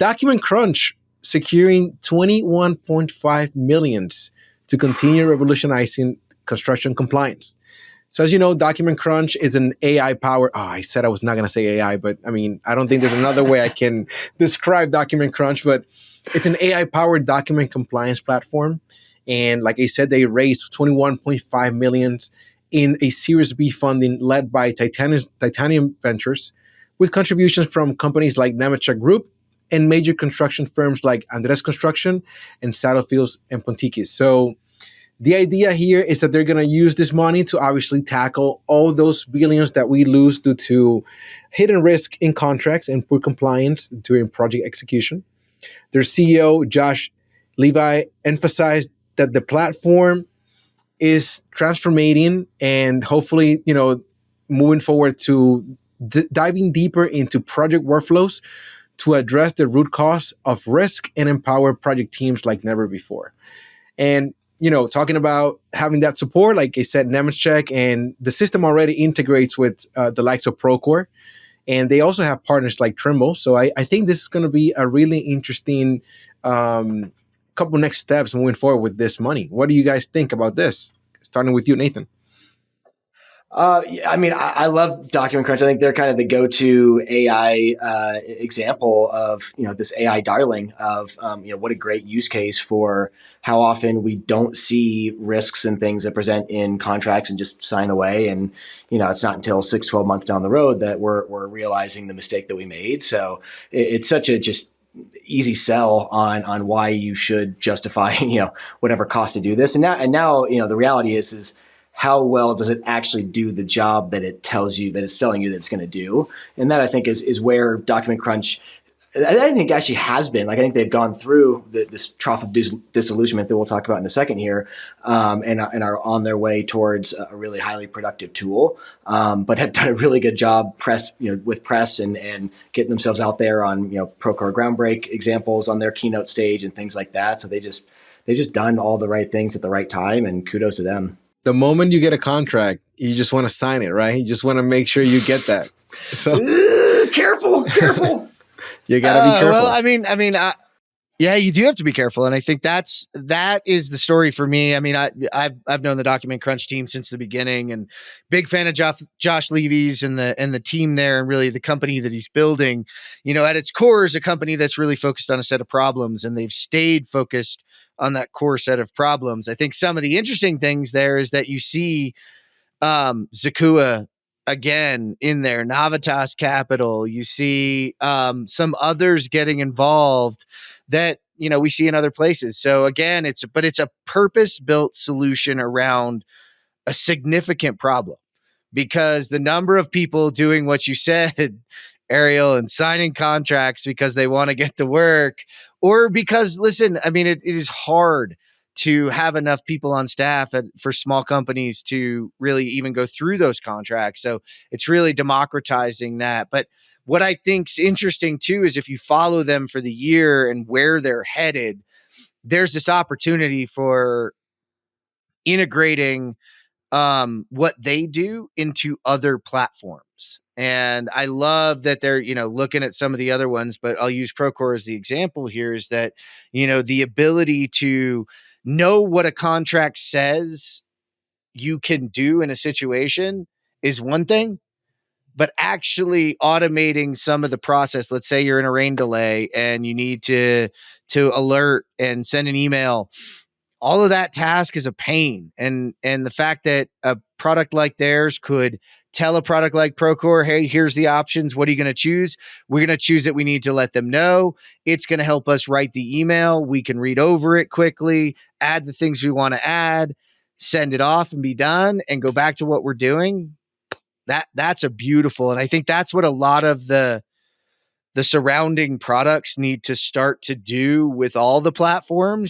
Document Crunch securing 21.5 millions to continue revolutionizing construction compliance. So as you know, Document Crunch is an AI powered. Oh, I said I was not going to say AI, but I mean, I don't think there's another way I can describe Document Crunch, but it's an AI powered document compliance platform. And like I said, they raised 21.5 million in a Series B funding led by Titanium Ventures, with contributions from companies like Nemetschek Group and major construction firms like Andres Construction and Saddlefields and Pontikis. So the idea here is that they're going to use this money to obviously tackle all those billions that we lose due to hidden risk in contracts and poor compliance during project execution. Their CEO, Josh Levi, emphasized that the platform is transforming and hopefully, moving forward to diving deeper into project workflows to address the root cause of risk and empower project teams like never before. And talking about having that support, like I said, Nemetschek, and the system already integrates with the likes of Procore, and they also have partners like Trimble. So I think this is going to be a really interesting couple next steps moving forward with this money. What do you guys think about this? Starting with you, Nathan. I mean, I love Document Crunch. I think they're kind of the go-to AI example of, this AI darling of, what a great use case for how often we don't see risks and things that present in contracts and just sign away. And, it's not until 6-12 months down the road that we're realizing the mistake that we made. So it's such a just easy sell on why you should justify, whatever cost to do this. And now, the reality is how well does it actually do the job that it tells you that it's telling you that it's going to do? And that I think is where Document Crunch, I think actually has been. Like, I think they've gone through this trough of disillusionment that we'll talk about in a second here, and are on their way towards a really highly productive tool, but have done a really good job with press and getting themselves out there on, Procore Groundbreak examples on their keynote stage and things like that. So they've just done all the right things at the right time, and kudos to them. The moment you get a contract, you just want to sign it, right? You just want to make sure you get that. So careful. You got to be careful. Well, yeah, you do have to be careful, and I think that is the story for me. I mean, I've known the Document Crunch team since the beginning, and big fan of Josh Levy's and the team there, and really the company that he's building. At its core is a company that's really focused on a set of problems, and they've stayed focused on that core set of problems. I think some of the interesting things there is that you see Zakua again in there, Navitas Capital. You see some others getting involved that we see in other places. So again, it's a purpose-built solution around a significant problem, because the number of people doing what you said, Ariel, and signing contracts because they want to get the work, or because, listen, I mean, it is hard to have enough people on staff for small companies to really even go through those contracts. So it's really democratizing that. But what I think's interesting too is if you follow them for the year and where they're headed, there's this opportunity for integrating what they do into other platforms. And I love that they're, looking at some of the other ones, but I'll use Procore as the example here, is that, the ability to know what a contract says you can do in a situation is one thing, but actually automating some of the process. Let's say you're in a rain delay and you need to alert and send an email. All of that task is a pain. And the fact that a product like theirs could tell a product like Procore, hey, here's the options. What are you going to choose? We're going to choose it. We need to let them know. It's going to help us write the email. We can read over it quickly, add the things we want to add, send it off and be done, and go back to what we're doing. That's a beautiful. And I think that's what a lot of the surrounding products need to start to do with all the platforms.